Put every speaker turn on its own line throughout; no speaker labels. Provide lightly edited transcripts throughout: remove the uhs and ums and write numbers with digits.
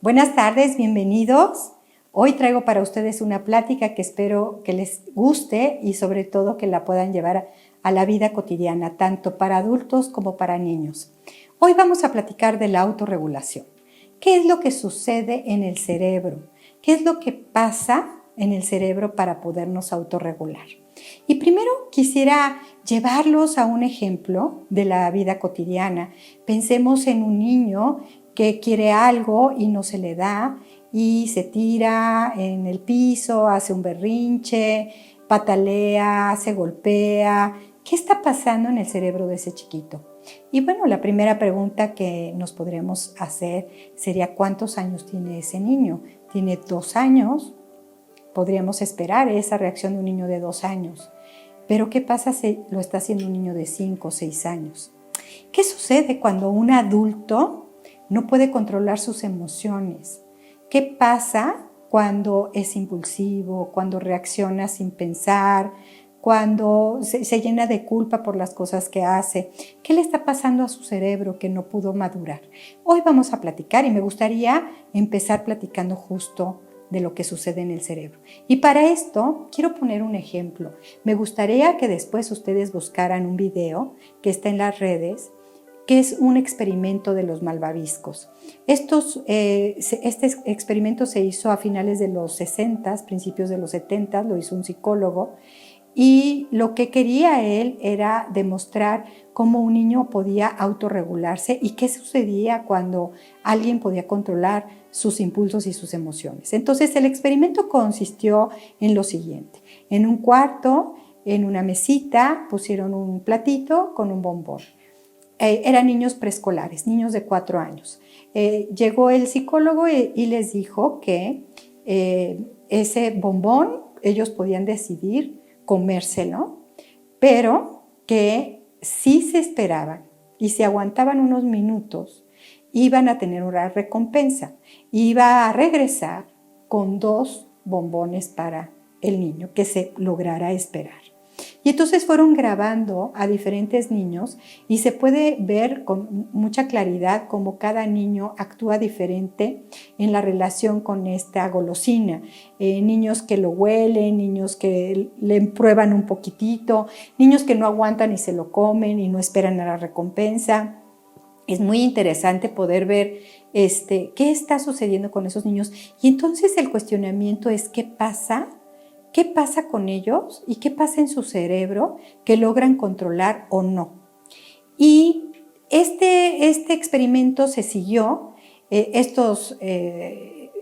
Buenas tardes, bienvenidos. Hoy traigo para ustedes una plática que espero que les guste y sobre todo que la puedan llevar a la vida cotidiana, tanto para adultos como para niños. Hoy vamos a platicar de la autorregulación. ¿Qué es lo que sucede en el cerebro? ¿Qué es lo que pasa en el cerebro para podernos autorregular? Y primero quisiera llevarlos a un ejemplo de la vida cotidiana. Pensemos en un niño que quiere algo y no se le da y se tira en el piso, hace un berrinche, patalea, se golpea. ¿Qué está pasando en el cerebro de ese chiquito? Y bueno, la primera pregunta que nos podríamos hacer sería ¿cuántos años tiene ese niño? ¿Tiene 2 años? Podríamos esperar esa reacción de un niño de 2 años. Pero ¿qué pasa si lo está haciendo un niño de 5 o 6 años? ¿Qué sucede cuando un adulto no puede controlar sus emociones? ¿Qué pasa cuando es impulsivo, cuando reacciona sin pensar, cuando se llena de culpa por las cosas que hace? ¿Qué le está pasando a su cerebro que no pudo madurar? Hoy vamos a platicar y me gustaría empezar platicando justo de lo que sucede en el cerebro. Y para esto quiero poner un ejemplo. Me gustaría que después ustedes buscaran un video que está en las redes, que es un experimento de los malvaviscos. Este experimento se hizo a finales de los 60, principios de los 70, lo hizo un psicólogo, y lo que quería él era demostrar cómo un niño podía autorregularse y qué sucedía cuando alguien podía controlar sus impulsos y sus emociones. Entonces el experimento consistió en lo siguiente. En un cuarto, en una mesita, pusieron un platito con un bombón. Eran niños preescolares, niños de 4 años. Llegó el psicólogo y les dijo que ese bombón ellos podían decidir comérselo, pero que si se esperaban y se aguantaban unos minutos, iban a tener una recompensa. Iba a regresar con 2 bombones para el niño que se lograra esperar. Y entonces fueron grabando a diferentes niños y se puede ver con mucha claridad cómo cada niño actúa diferente en la relación con esta golosina. Niños que lo huelen, niños que le prueban un poquitito, niños que no aguantan y se lo comen y no esperan a la recompensa. Es muy interesante poder ver qué está sucediendo con esos niños. Y entonces el cuestionamiento es ¿qué pasa? ¿Qué pasa con ellos y qué pasa en su cerebro que logran controlar o no? Y este experimento se siguió. Estos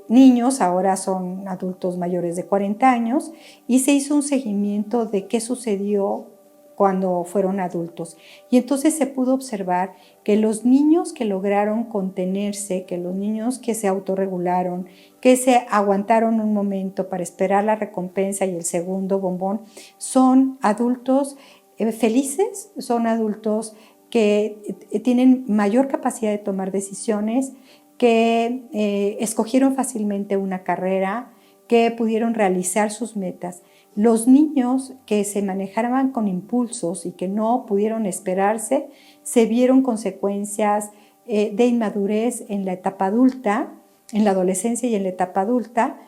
niños ahora son adultos mayores de 40 años y se hizo un seguimiento de qué sucedió cuando fueron adultos. Y entonces se pudo observar que los niños que lograron contenerse, que los niños que se autorregularon, que se aguantaron un momento para esperar la recompensa y el segundo bombón, son adultos felices, son adultos que tienen mayor capacidad de tomar decisiones, que escogieron fácilmente una carrera, que pudieron realizar sus metas. Los niños que se manejaban con impulsos y que no pudieron esperarse, se vieron consecuencias de inmadurez en la etapa adulta, en la adolescencia y en la etapa adulta.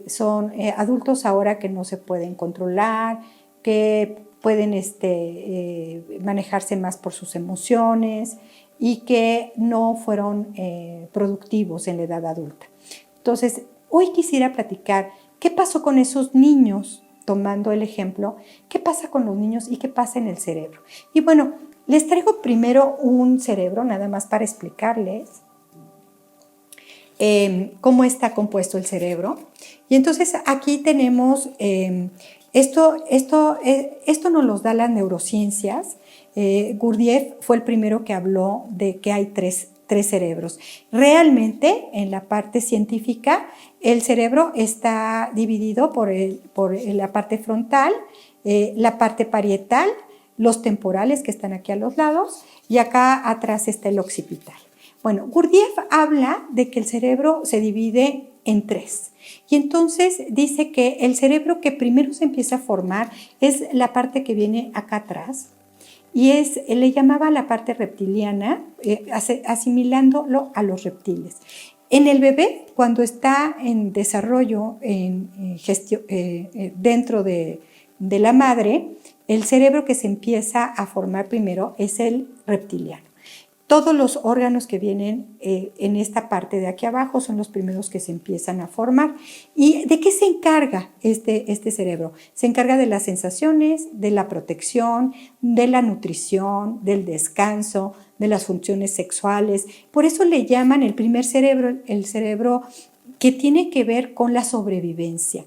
Son adultos ahora que no se pueden controlar, que pueden manejarse más por sus emociones y que no fueron productivos en la edad adulta. Entonces, hoy quisiera platicar qué pasó con esos niños, tomando el ejemplo, qué pasa con los niños y qué pasa en el cerebro. Y bueno, les traigo primero un cerebro, nada más para explicarles cómo está compuesto el cerebro. Y entonces aquí tenemos, esto nos lo da las neurociencias. Gurdjieff fue el primero que habló de que hay tres cerebros. Realmente, en la parte científica, el cerebro está dividido por la parte frontal, la parte parietal, los temporales que están aquí a los lados y acá atrás está el occipital. Bueno, Gurdjieff habla de que el cerebro se divide en 3 y entonces dice que el cerebro que primero se empieza a formar es la parte que viene acá atrás, y le llamaba la parte reptiliana, asimilándolo a los reptiles. En el bebé, cuando está en desarrollo dentro de la madre, el cerebro que se empieza a formar primero es el reptiliano. Todos los órganos que vienen en esta parte de aquí abajo son los primeros que se empiezan a formar. ¿Y de qué se encarga este cerebro? Se encarga de las sensaciones, de la protección, de la nutrición, del descanso, de las funciones sexuales. Por eso le llaman el primer cerebro, el cerebro que tiene que ver con la sobrevivencia.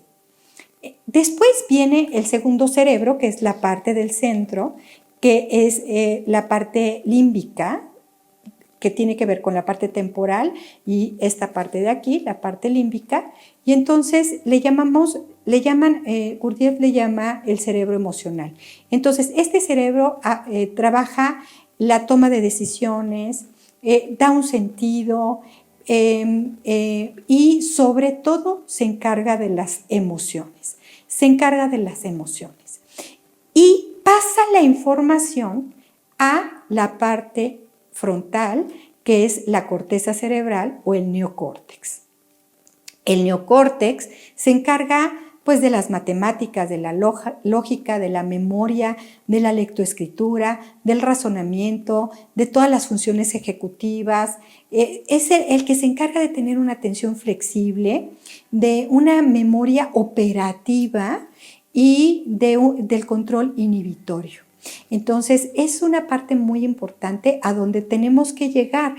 Después viene el segundo cerebro, que es la parte del centro, que es la parte límbica, que tiene que ver con la parte temporal y esta parte de aquí, la parte límbica, y entonces Gurdjieff le llama el cerebro emocional. Entonces, este cerebro trabaja la toma de decisiones, da un sentido y sobre todo se encarga de las emociones. Y pasa la información a la parte frontal, que es la corteza cerebral o el neocórtex. El neocórtex se encarga pues de las matemáticas, de la lógica, de la memoria, de la lectoescritura, del razonamiento, de todas las funciones ejecutivas. Es el que se encarga de tener una atención flexible, de una memoria operativa y del control inhibitorio. Entonces, es una parte muy importante a donde tenemos que llegar.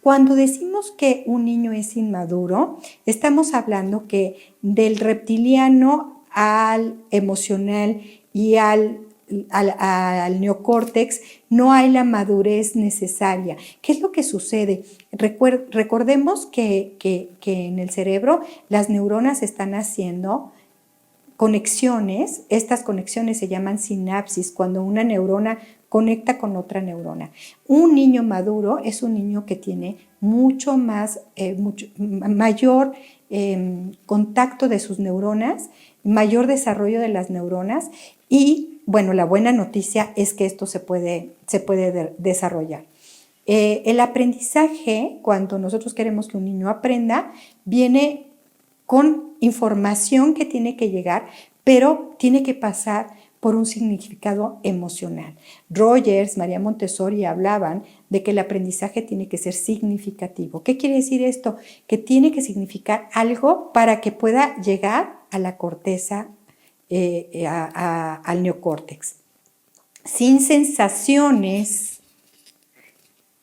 Cuando decimos que un niño es inmaduro, estamos hablando que del reptiliano al emocional y al neocórtex no hay la madurez necesaria. ¿Qué es lo que sucede? Recordemos que en el cerebro las neuronas están haciendo conexiones. Estas conexiones se llaman sinapsis, cuando una neurona conecta con otra neurona. Un niño maduro es un niño que tiene mucho mayor contacto de sus neuronas, mayor desarrollo de las neuronas y, bueno, la buena noticia es que esto se puede desarrollar. El aprendizaje, cuando nosotros queremos que un niño aprenda, viene con información que tiene que llegar, pero tiene que pasar por un significado emocional. Rogers, María Montessori hablaban de que el aprendizaje tiene que ser significativo. ¿Qué quiere decir esto? Que tiene que significar algo para que pueda llegar a la corteza, al neocórtex. Sin sensaciones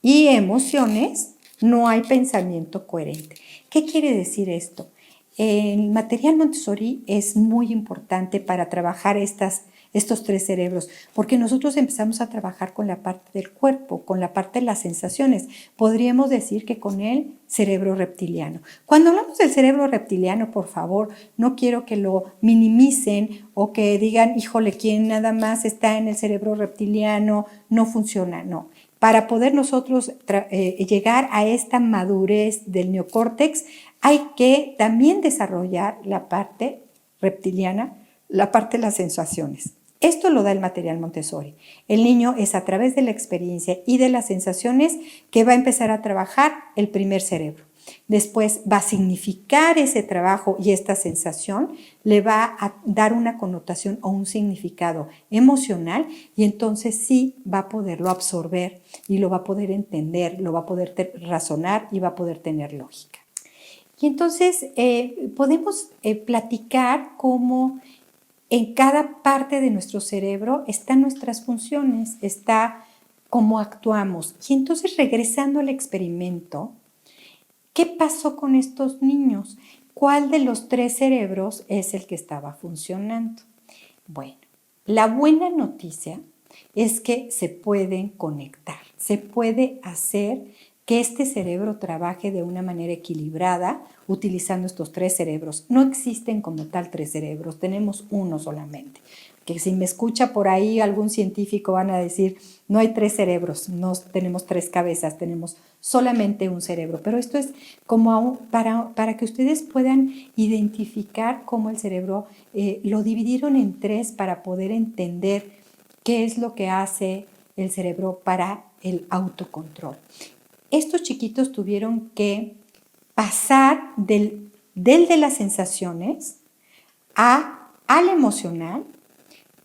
y emociones no hay pensamiento coherente. ¿Qué quiere decir esto? El material Montessori es muy importante para trabajar estos tres cerebros, porque nosotros empezamos a trabajar con la parte del cuerpo, con la parte de las sensaciones. Podríamos decir que con el cerebro reptiliano. Cuando hablamos del cerebro reptiliano, por favor, no quiero que lo minimicen o que digan, híjole, ¿quién nada más está en el cerebro reptiliano? No funciona, no. Para poder nosotros llegar a esta madurez del neocórtex, hay que también desarrollar la parte reptiliana, la parte de las sensaciones. Esto lo da el material Montessori. El niño es a través de la experiencia y de las sensaciones que va a empezar a trabajar el primer cerebro. Después va a significar ese trabajo y esta sensación le va a dar una connotación o un significado emocional y entonces sí va a poderlo absorber y lo va a poder entender, lo va a poder razonar y va a poder tener lógica. Y entonces podemos platicar cómo en cada parte de nuestro cerebro están nuestras funciones, está cómo actuamos. Y entonces, regresando al experimento, ¿qué pasó con estos niños? ¿Cuál de los tres cerebros es el que estaba funcionando? Bueno, la buena noticia es que se pueden conectar, se puede hacer que este cerebro trabaje de una manera equilibrada utilizando estos tres cerebros. No existen como tal tres cerebros, tenemos uno solamente. Que si me escucha por ahí algún científico van a decir, no hay tres cerebros, no tenemos tres cabezas, tenemos solamente un cerebro. Pero esto es como para que ustedes puedan identificar cómo el cerebro lo dividieron en tres para poder entender qué es lo que hace el cerebro para el autocontrol. Estos chiquitos tuvieron que pasar del de las sensaciones al emocional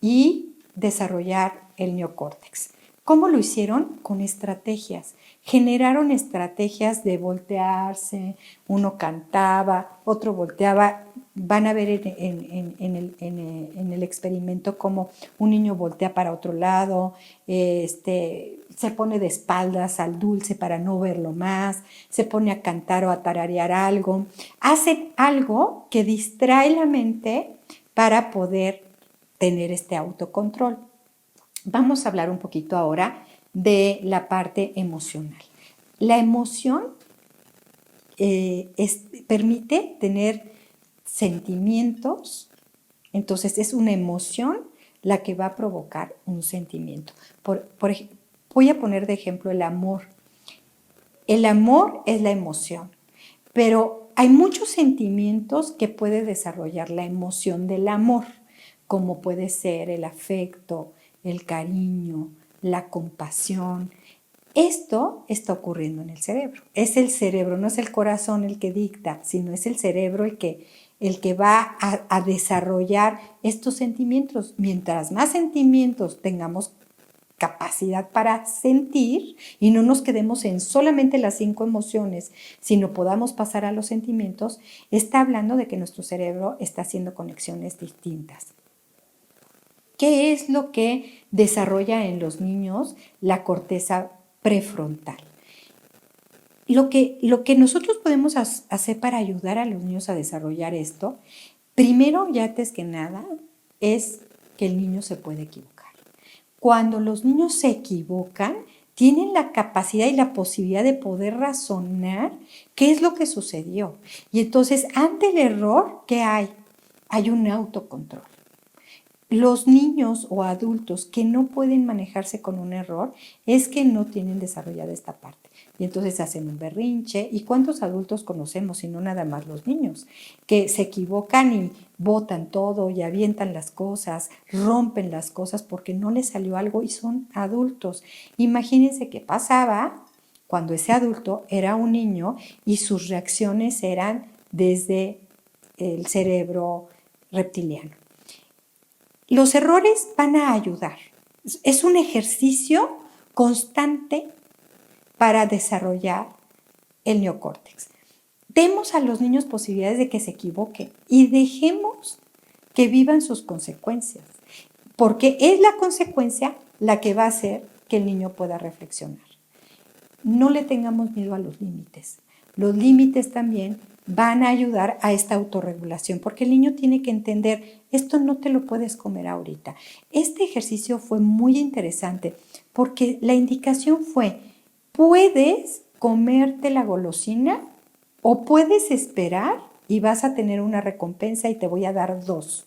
y desarrollar el neocórtex. ¿Cómo lo hicieron? Con estrategias. Generaron estrategias de voltearse, uno cantaba, otro volteaba. Van a ver en el experimento cómo un niño voltea para otro lado, se pone de espaldas al dulce para no verlo más, se pone a cantar o a tararear algo. Hacen algo que distrae la mente para poder tener este autocontrol. Vamos a hablar un poquito ahora de la parte emocional. La emoción permite tener sentimientos, entonces es una emoción la que va a provocar un sentimiento. Voy a poner de ejemplo el amor. El amor es la emoción, pero hay muchos sentimientos que puede desarrollar la emoción del amor, como puede ser el afecto, el cariño, la compasión. Esto está ocurriendo en el cerebro. Es el cerebro, no es el corazón el que dicta, sino es el cerebro el que va a desarrollar estos sentimientos. Mientras más sentimientos tengamos capacidad para sentir y no nos quedemos en solamente las 5 emociones, sino podamos pasar a los sentimientos, está hablando de que nuestro cerebro está haciendo conexiones distintas. ¿Qué es lo que desarrolla en los niños la corteza prefrontal? Lo que nosotros podemos hacer para ayudar a los niños a desarrollar esto, primero y antes que nada, es que el niño se puede equivocar. Cuando los niños se equivocan, tienen la capacidad y la posibilidad de poder razonar qué es lo que sucedió. Y entonces, ante el error, ¿qué hay? Hay un autocontrol. Los niños o adultos que no pueden manejarse con un error es que no tienen desarrollada esta parte. Y entonces hacen un berrinche. ¿Y cuántos adultos conocemos, y no nada más los niños, que se equivocan y botan todo y avientan las cosas, rompen las cosas porque no les salió algo y son adultos? Imagínense qué pasaba cuando ese adulto era un niño y sus reacciones eran desde el cerebro reptiliano. Los errores van a ayudar. Es un ejercicio constante para desarrollar el neocórtex. Demos a los niños posibilidades de que se equivoquen y dejemos que vivan sus consecuencias, porque es la consecuencia la que va a hacer que el niño pueda reflexionar. No le tengamos miedo a los límites. Los límites también van a ayudar a esta autorregulación, porque el niño tiene que entender, esto no te lo puedes comer ahorita. Este ejercicio fue muy interesante porque la indicación fue, puedes comerte la golosina o puedes esperar y vas a tener una recompensa y te voy a dar 2.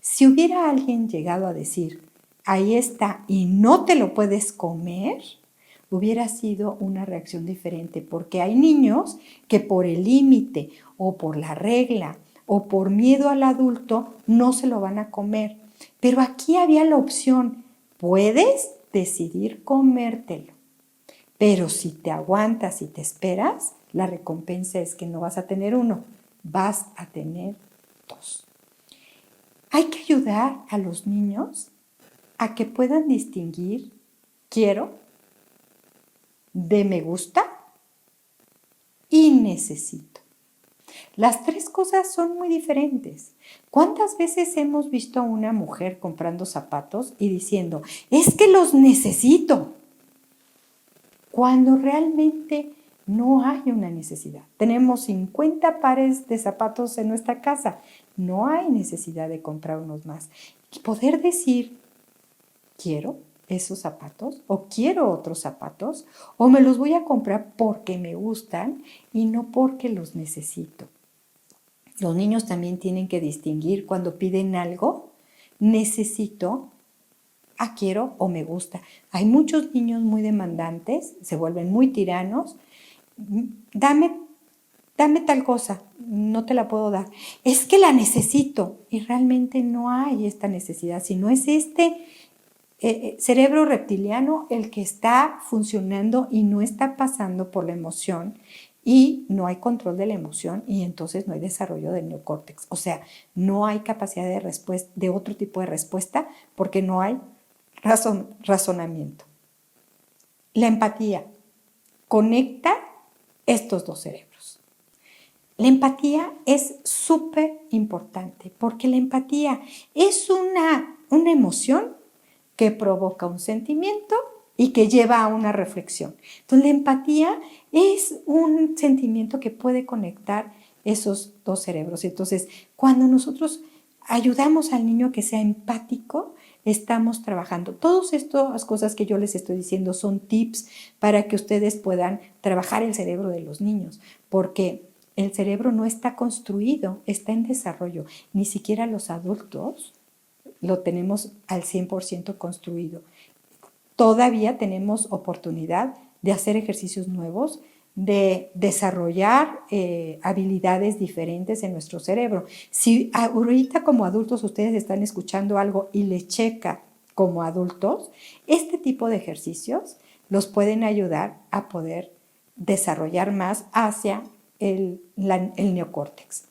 Si hubiera alguien llegado a decir, ahí está y no te lo puedes comer, hubiera sido una reacción diferente, porque hay niños que por el límite o por la regla o por miedo al adulto no se lo van a comer. Pero aquí había la opción, puedes decidir comértelo, pero si te aguantas y te esperas, la recompensa es que no vas a tener 1, vas a tener 2. Hay que ayudar a los niños a que puedan distinguir quiero de me gusta y necesito. Las 3 cosas son muy diferentes. ¿Cuántas veces hemos visto a una mujer comprando zapatos y diciendo, es que los necesito? Cuando realmente no hay una necesidad. Tenemos 50 pares de zapatos en nuestra casa. No hay necesidad de comprar unos más. Y poder decir, quiero esos zapatos o quiero otros zapatos o me los voy a comprar porque me gustan y no porque los necesito. Los niños también tienen que distinguir cuando piden algo, necesito, quiero o me gusta. Hay muchos niños muy demandantes, se vuelven muy tiranos. Dame tal cosa, no te la puedo dar. Es que la necesito y realmente no hay esta necesidad, sino es este cerebro reptiliano el que está funcionando y no está pasando por la emoción y no hay control de la emoción y entonces no hay desarrollo del neocórtex. O sea, no hay capacidad de respuesta, de otro tipo de respuesta porque no hay razonamiento. La empatía conecta estos dos cerebros. La empatía es súper importante porque la empatía es una emoción que provoca un sentimiento y que lleva a una reflexión. Entonces, la empatía es un sentimiento que puede conectar esos dos cerebros. Entonces, cuando nosotros ayudamos al niño a que sea empático, estamos trabajando. Todas estas cosas que yo les estoy diciendo son tips para que ustedes puedan trabajar el cerebro de los niños, porque el cerebro no está construido, está en desarrollo. Ni siquiera los adultos lo tenemos al 100% construido. Todavía tenemos oportunidad de hacer ejercicios nuevos, de desarrollar habilidades diferentes en nuestro cerebro. Si ahorita como adultos ustedes están escuchando algo y les checa como adultos, este tipo de ejercicios los pueden ayudar a poder desarrollar más hacia el neocórtex.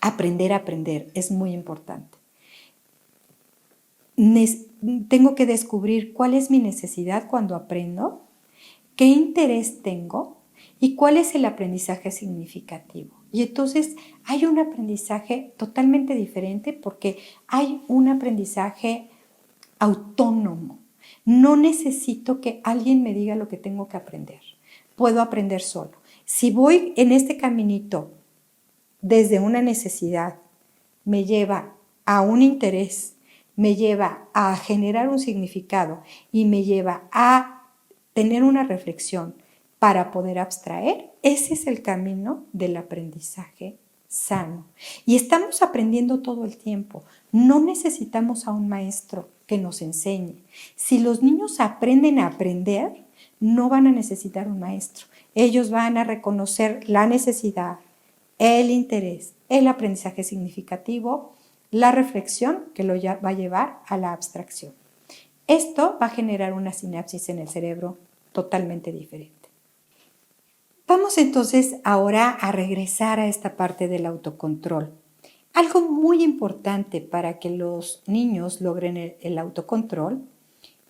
Aprender a aprender es muy importante. Tengo que descubrir cuál es mi necesidad cuando aprendo, qué interés tengo y cuál es el aprendizaje significativo. Y entonces hay un aprendizaje totalmente diferente porque hay un aprendizaje autónomo. No necesito que alguien me diga lo que tengo que aprender. Puedo aprender solo. Si voy en este caminito desde una necesidad, me lleva a un interés, me lleva a generar un significado y me lleva a tener una reflexión para poder abstraer, ese es el camino del aprendizaje sano. Y estamos aprendiendo todo el tiempo. No necesitamos a un maestro que nos enseñe. Si los niños aprenden a aprender, no van a necesitar un maestro. Ellos van a reconocer la necesidad, el interés, el aprendizaje significativo, la reflexión que lo va a llevar a la abstracción. Esto va a generar una sinapsis en el cerebro totalmente diferente. Vamos entonces ahora a regresar a esta parte del autocontrol. Algo muy importante para que los niños logren el autocontrol,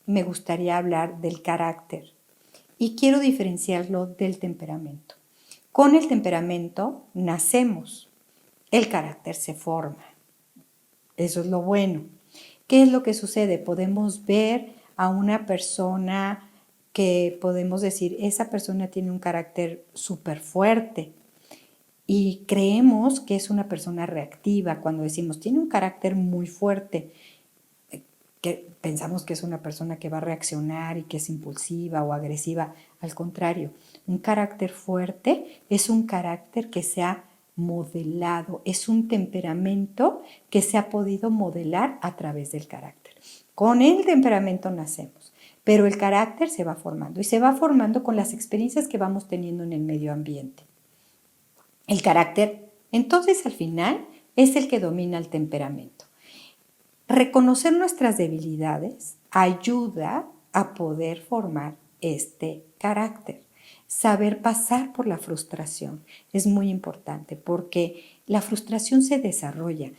me gustaría hablar del carácter y quiero diferenciarlo del temperamento. Con el temperamento nacemos, el carácter se forma. Eso es lo bueno. ¿Qué es lo que sucede? Podemos ver a una persona que podemos decir, esa persona tiene un carácter súper fuerte y creemos que es una persona reactiva cuando decimos, tiene un carácter muy fuerte, que pensamos que es una persona que va a reaccionar y que es impulsiva o agresiva. Al contrario, un carácter fuerte es un carácter que se ha modelado, es un temperamento que se ha podido modelar a través del carácter. Con el temperamento nacemos, pero el carácter se va formando y se va formando con las experiencias que vamos teniendo en el medio ambiente. El carácter, entonces, al final, es el que domina el temperamento. Reconocer nuestras debilidades ayuda a poder formar este carácter. Saber pasar por la frustración es muy importante porque la frustración se desarrolla.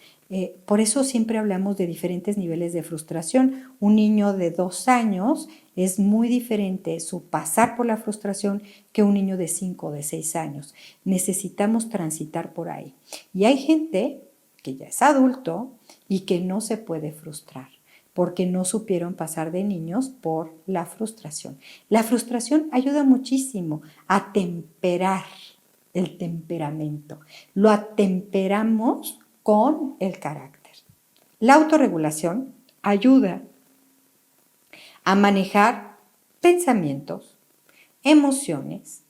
Por eso siempre hablamos de diferentes niveles de frustración. Un niño de 2 años es muy diferente su pasar por la frustración que un niño de 5 o de 6 años. Necesitamos transitar por ahí. Y hay gente que ya es adulto y que no se puede frustrar porque no supieron pasar de niños por la frustración. La frustración ayuda muchísimo a temperar el temperamento. Lo atemperamos con el carácter. La autorregulación ayuda a manejar pensamientos, emociones,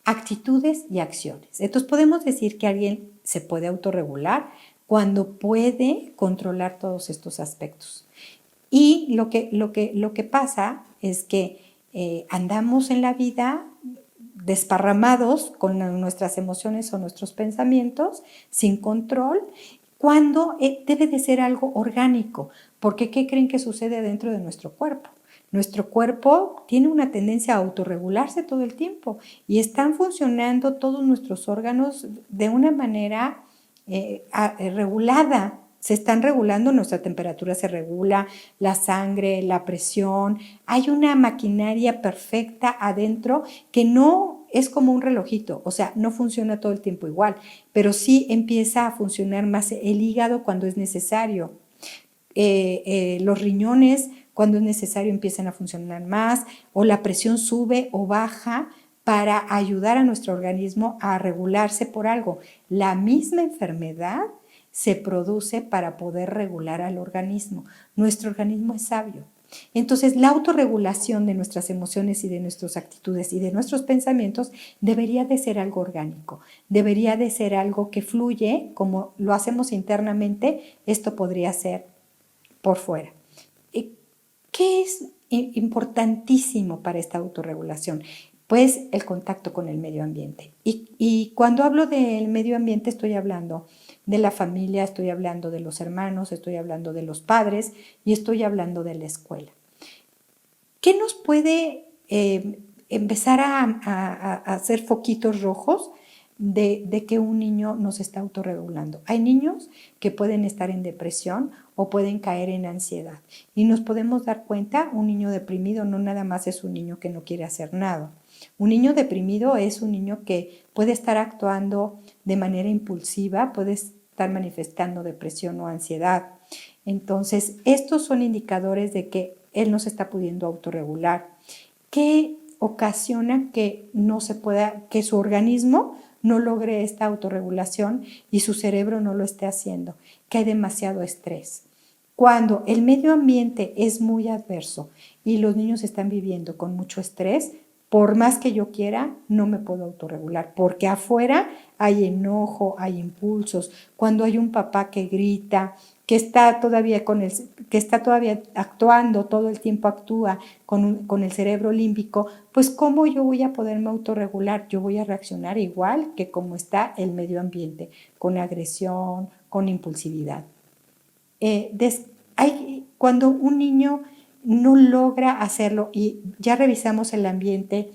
actitudes y acciones. Entonces podemos decir que alguien se puede autorregular cuando puede controlar todos estos aspectos. Y lo que pasa es que andamos en la vida desparramados con nuestras emociones o nuestros pensamientos, sin control, cuando debe de ser algo orgánico, porque ¿qué creen que sucede dentro de nuestro cuerpo? Nuestro cuerpo tiene una tendencia a autorregularse todo el tiempo y están funcionando todos nuestros órganos de una manera regulada. Se están regulando, nuestra temperatura se regula, la sangre, la presión. Hay una maquinaria perfecta adentro que no es como un relojito, o sea, no funciona todo el tiempo igual, pero sí empieza a funcionar más el hígado cuando es necesario. Los riñones cuando es necesario empiezan a funcionar más, o la presión sube o baja para ayudar a nuestro organismo a regularse por algo. La misma enfermedad se produce para poder regular al organismo. Nuestro organismo es sabio. Entonces, la autorregulación de nuestras emociones y de nuestras actitudes y de nuestros pensamientos debería de ser algo orgánico, debería de ser algo que fluye, como lo hacemos internamente, esto podría ser por fuera. ¿Qué es importantísimo para esta autorregulación? Pues el contacto con el medio ambiente. Y cuando hablo del medio ambiente estoy hablando de la familia, estoy hablando de los hermanos, estoy hablando de los padres y estoy hablando de la escuela. ¿Qué nos puede empezar a hacer foquitos rojos de que un niño nos está autorregulando? Hay niños que pueden estar en depresión o pueden caer en ansiedad. Y nos podemos dar cuenta, un niño deprimido no nada más es un niño que no quiere hacer nada. Un niño deprimido es un niño que puede estar actuando de manera impulsiva, puede estar manifestando depresión o ansiedad. Entonces, estos son indicadores de que él no se está pudiendo autorregular. ¿Qué ocasiona que no se pueda, que su organismo no logre esta autorregulación y su cerebro no lo esté haciendo? Que hay demasiado estrés. Cuando el medio ambiente es muy adverso y los niños están viviendo con mucho estrés, por más que yo quiera, no me puedo autorregular, porque afuera hay enojo, hay impulsos. Cuando hay un papá que grita, que está todavía actuando, todo el tiempo actúa con el cerebro límbico, pues ¿cómo yo voy a poderme autorregular? Yo voy a reaccionar igual que como está el medio ambiente, con agresión, con impulsividad. Cuando un niño no logra hacerlo y ya revisamos el ambiente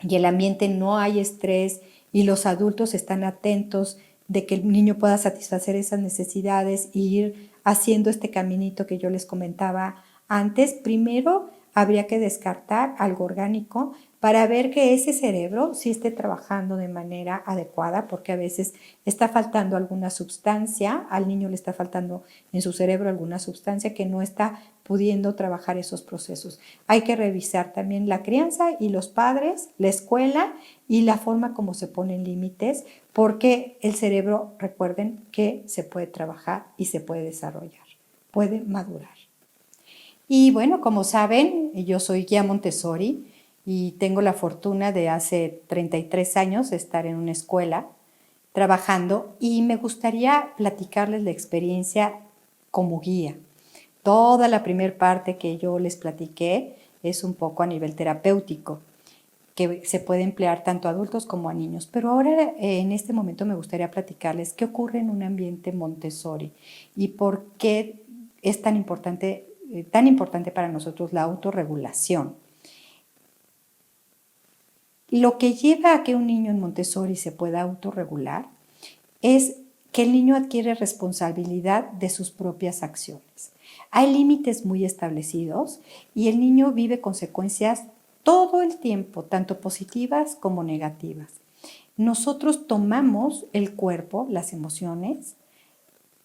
y el ambiente no hay estrés y los adultos están atentos de que el niño pueda satisfacer esas necesidades e ir haciendo este caminito que yo les comentaba antes, primero habría que descartar algo orgánico para ver que ese cerebro sí esté trabajando de manera adecuada, porque a veces está faltando alguna sustancia, al niño le está faltando en su cerebro alguna sustancia que no está pudiendo trabajar esos procesos. Hay que revisar también la crianza y los padres, la escuela y la forma como se ponen límites, porque el cerebro, recuerden que se puede trabajar y se puede desarrollar, puede madurar. Y bueno, como saben, yo soy guía Montessori y tengo la fortuna de hace 33 años estar en una escuela trabajando y me gustaría platicarles la experiencia como guía. Toda la primera parte que yo les platiqué es un poco a nivel terapéutico, que se puede emplear tanto a adultos como a niños. Pero ahora, en este momento, me gustaría platicarles qué ocurre en un ambiente Montessori y por qué es tan importante para nosotros la autorregulación. Lo que lleva a que un niño en Montessori se pueda autorregular es que el niño adquiere responsabilidad de sus propias acciones. Hay límites muy establecidos y el niño vive consecuencias todo el tiempo, tanto positivas como negativas. Nosotros tomamos el cuerpo, las emociones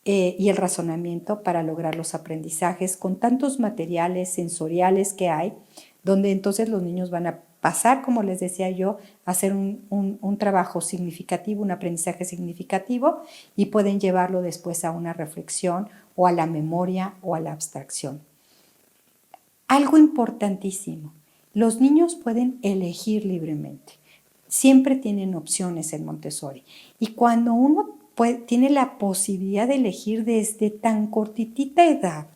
y el razonamiento para lograr los aprendizajes con tantos materiales sensoriales que hay, donde entonces los niños van a pasar, como les decía yo, a hacer un trabajo significativo, un aprendizaje significativo y pueden llevarlo después a una reflexión o a la memoria o a la abstracción. Algo importantísimo, los niños pueden elegir libremente. Siempre tienen opciones en Montessori. Y cuando uno tiene la posibilidad de elegir desde tan cortitita edad,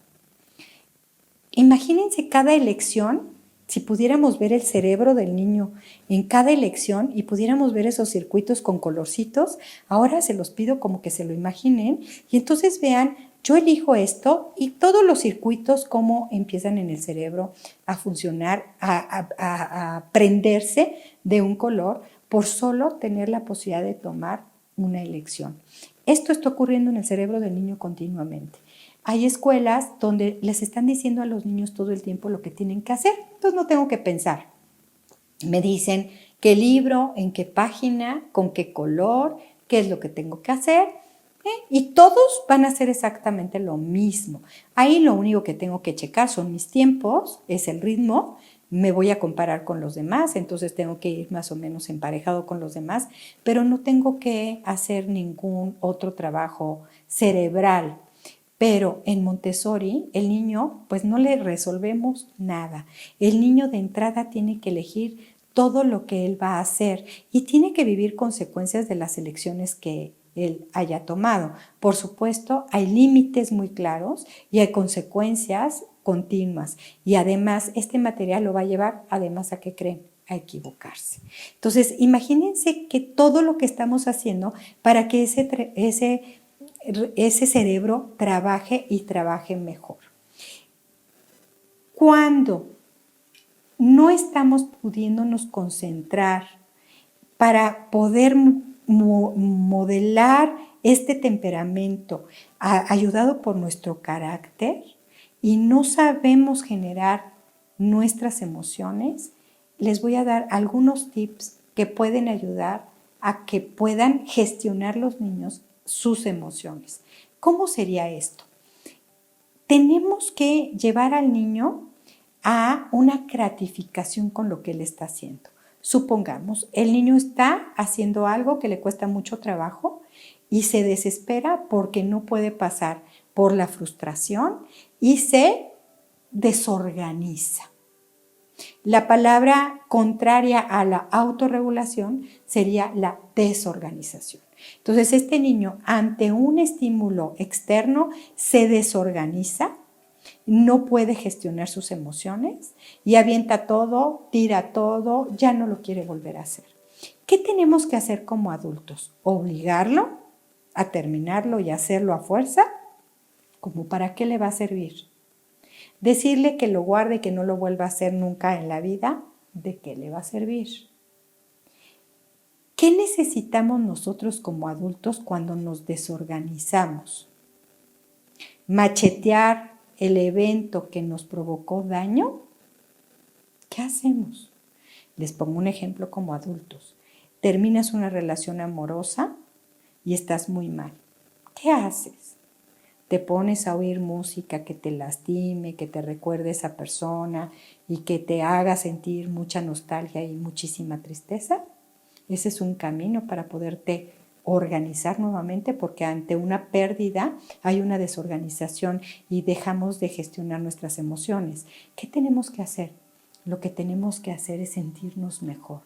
imagínense cada elección. Si pudiéramos ver el cerebro del niño en cada elección y pudiéramos ver esos circuitos con colorcitos, ahora se los pido como que se lo imaginen y entonces vean yo elijo esto y todos los circuitos cómo empiezan en el cerebro a funcionar, a prenderse de un color por solo tener la posibilidad de tomar una elección. Esto está ocurriendo en el cerebro del niño continuamente. Hay escuelas donde les están diciendo a los niños todo el tiempo lo que tienen que hacer, entonces no tengo que pensar. Me dicen qué libro, en qué página, con qué color, qué es lo que tengo que hacer, y todos van a hacer exactamente lo mismo. Ahí lo único que tengo que checar son mis tiempos, es el ritmo, me voy a comparar con los demás, entonces tengo que ir más o menos emparejado con los demás, pero no tengo que hacer ningún otro trabajo cerebral. Pero en Montessori, el niño, pues no le resolvemos nada. El niño de entrada tiene que elegir todo lo que él va a hacer y tiene que vivir consecuencias de las elecciones que él haya tomado. Por supuesto, hay límites muy claros y hay consecuencias continuas. Y además, este material lo va a llevar, además, ¿a qué creen? A equivocarse. Entonces, imagínense que todo lo que estamos haciendo para que ese cerebro trabaje y trabaje mejor. Cuando no estamos pudiéndonos concentrar para poder modelar este temperamento ayudado por nuestro carácter y no sabemos generar nuestras emociones, les voy a dar algunos tips que pueden ayudar a que puedan gestionar los niños sus emociones. ¿Cómo sería esto? Tenemos que llevar al niño a una gratificación con lo que él está haciendo. Supongamos, el niño está haciendo algo que le cuesta mucho trabajo y se desespera porque no puede pasar por la frustración y se desorganiza. La palabra contraria a la autorregulación sería la desorganización. Entonces, este niño ante un estímulo externo se desorganiza, no puede gestionar sus emociones y avienta todo, tira todo, ya no lo quiere volver a hacer. ¿Qué tenemos que hacer como adultos? ¿Obligarlo a terminarlo y hacerlo a fuerza? ¿Cómo para qué le va a servir? Decirle que lo guarde y que no lo vuelva a hacer nunca en la vida, ¿de qué le va a servir? ¿Qué necesitamos nosotros como adultos cuando nos desorganizamos? ¿Machetear el evento que nos provocó daño? ¿Qué hacemos? Les pongo un ejemplo como adultos. Terminas una relación amorosa y estás muy mal. ¿Qué haces? Te pones a oír música que te lastime, que te recuerde a esa persona y que te haga sentir mucha nostalgia y muchísima tristeza. Ese es un camino para poderte organizar nuevamente, porque ante una pérdida hay una desorganización y dejamos de gestionar nuestras emociones. ¿Qué tenemos que hacer? Lo que tenemos que hacer es sentirnos mejor.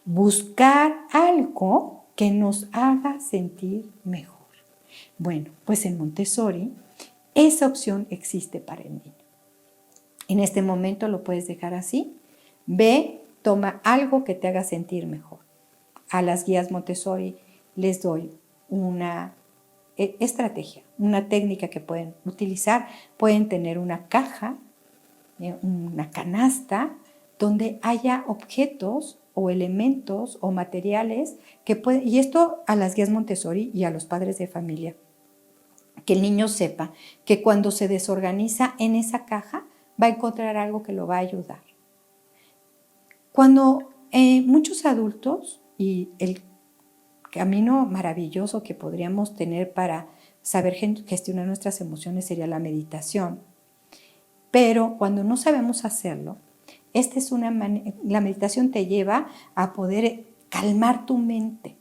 Buscar algo que nos haga sentir mejor. Bueno, pues en Montessori esa opción existe para el niño. En este momento lo puedes dejar así. Ve, toma algo que te haga sentir mejor. A las guías Montessori les doy una estrategia, una técnica que pueden utilizar. Pueden tener una caja, una canasta, donde haya objetos o elementos o materiales que pueden, y esto a las guías Montessori y a los padres de familia, que el niño sepa que cuando se desorganiza en esa caja va a encontrar algo que lo va a ayudar. Cuando muchos adultos, y el camino maravilloso que podríamos tener para saber gestionar nuestras emociones sería la meditación, pero cuando no sabemos hacerlo, la meditación te lleva a poder calmar tu mente.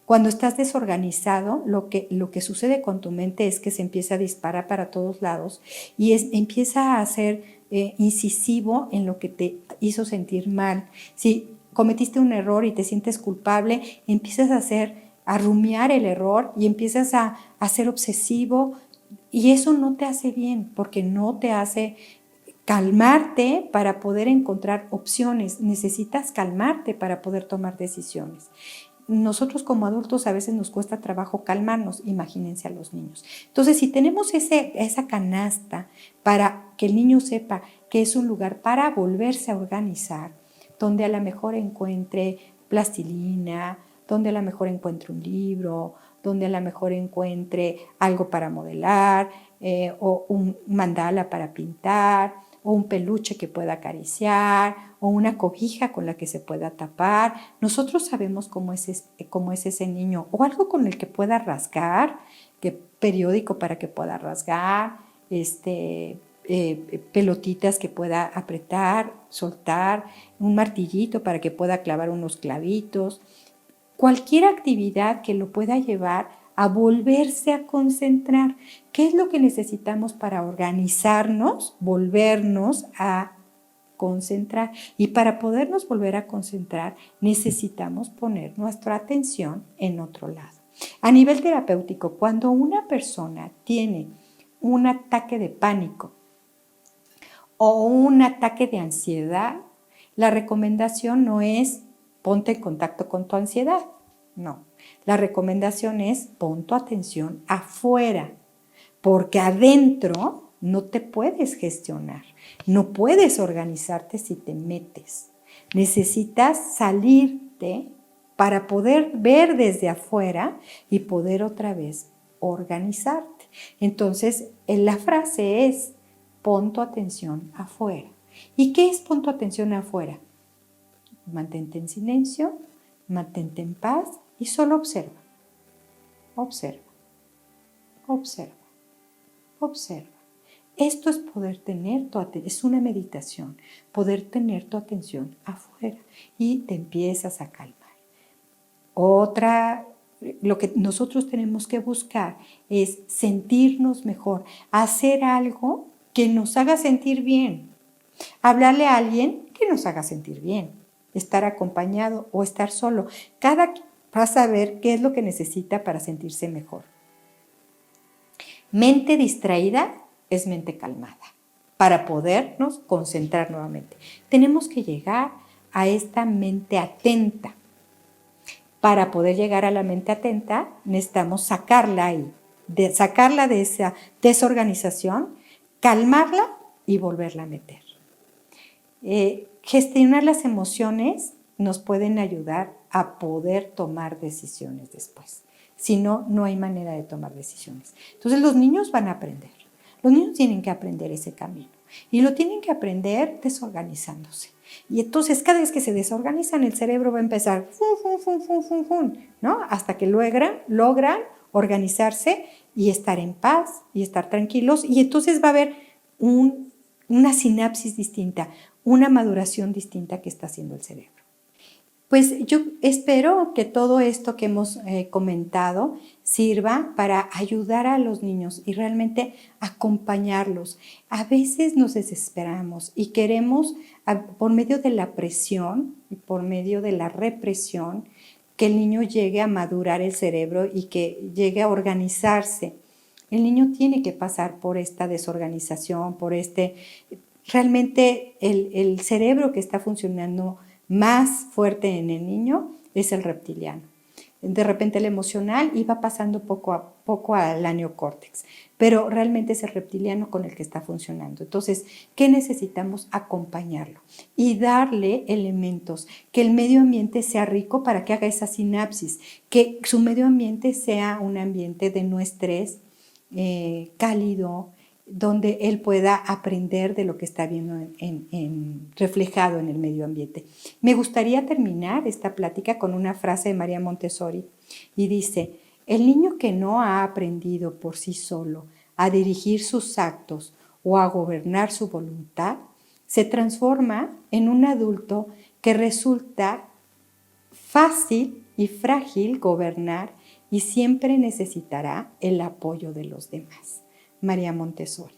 Cuando estás desorganizado, lo que sucede con tu mente es que se empieza a disparar para todos lados y empieza a ser incisivo en lo que te hizo sentir mal. Si cometiste un error y te sientes culpable, empiezas a rumiar el error y empiezas a ser obsesivo, y eso no te hace bien, porque no te hace calmarte para poder encontrar opciones. Necesitas calmarte para poder tomar decisiones. nosotros como adultos a veces nos cuesta trabajo calmarnos, imagínense a los niños. Entonces, si tenemos esa canasta para que el niño sepa que es un lugar para volverse a organizar, donde a lo mejor encuentre plastilina, donde a lo mejor encuentre un libro, donde a lo mejor encuentre algo para modelar, o un mandala para pintar, o un peluche que pueda acariciar, o una cobija con la que se pueda tapar. Nosotros sabemos cómo es ese niño, o algo con el que pueda rasgar, periódico para que pueda rasgar, pelotitas que pueda apretar, soltar, un martillito para que pueda clavar unos clavitos. Cualquier actividad que lo pueda llevar a volverse a concentrar. ¿Qué es lo que necesitamos para organizarnos? Volvernos a concentrar. Y para podernos volver a concentrar, necesitamos poner nuestra atención en otro lado. A nivel terapéutico, cuando una persona tiene un ataque de pánico o un ataque de ansiedad, la recomendación no es ponte en contacto con tu ansiedad. No, la recomendación es pon tu atención afuera, porque adentro no te puedes gestionar, no puedes organizarte si te metes. Necesitas salirte para poder ver desde afuera y poder otra vez organizarte. Entonces, la frase es pon tu atención afuera. ¿Y qué es pon tu atención afuera? Mantente en silencio, mantente en paz y solo observa, observa, observa, observa. Esto es poder tener tu atención, es una meditación, poder tener tu atención afuera y te empiezas a calmar. Lo que nosotros tenemos que buscar es sentirnos mejor, hacer algo que nos haga sentir bien, hablarle a alguien que nos haga sentir bien, estar acompañado o estar solo. Cada quien va a saber qué es lo que necesita para sentirse mejor. Mente distraída es mente calmada. Para podernos concentrar nuevamente, tenemos que llegar a esta mente atenta. Para poder llegar a la mente atenta, necesitamos sacarla de esa desorganización, calmarla y volverla a meter. Gestionar las emociones nos pueden ayudar a poder tomar decisiones después. Si no, no hay manera de tomar decisiones. Entonces los niños van a aprender. Los niños tienen que aprender ese camino y lo tienen que aprender desorganizándose. Y entonces cada vez que se desorganizan el cerebro va a empezar ¿no? Hasta que logran organizarse y estar en paz y estar tranquilos, y entonces va a haber una sinapsis distinta, una maduración distinta que está haciendo el cerebro. Pues yo espero que todo esto que hemos comentado sirva para ayudar a los niños y realmente acompañarlos. A veces nos desesperamos y queremos, por medio de la presión y por medio de la represión, que el niño llegue a madurar el cerebro y que llegue a organizarse. El niño tiene que pasar por esta desorganización, realmente el cerebro que está funcionando más fuerte en el niño es el reptiliano. De repente el emocional iba pasando poco a poco al neocórtex, pero realmente es el reptiliano con el que está funcionando. Entonces, ¿qué necesitamos? Acompañarlo y darle elementos, que el medio ambiente sea rico para que haga esa sinapsis, que su medio ambiente sea un ambiente de no estrés, cálido, donde él pueda aprender de lo que está viendo reflejado en el medio ambiente. Me gustaría terminar esta plática con una frase de María Montessori y dice: el niño que no ha aprendido por sí solo a dirigir sus actos o a gobernar su voluntad, se transforma en un adulto que resulta fácil y frágil gobernar y siempre necesitará el apoyo de los demás. María Montessori.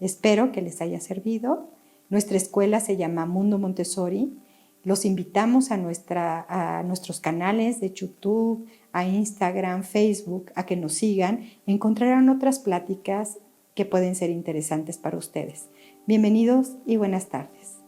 Espero que les haya servido. Nuestra escuela se llama Mundo Montessori. Los invitamos a nuestros canales de YouTube, a Instagram, Facebook, a que nos sigan. Encontrarán otras pláticas que pueden ser interesantes para ustedes. Bienvenidos y buenas tardes.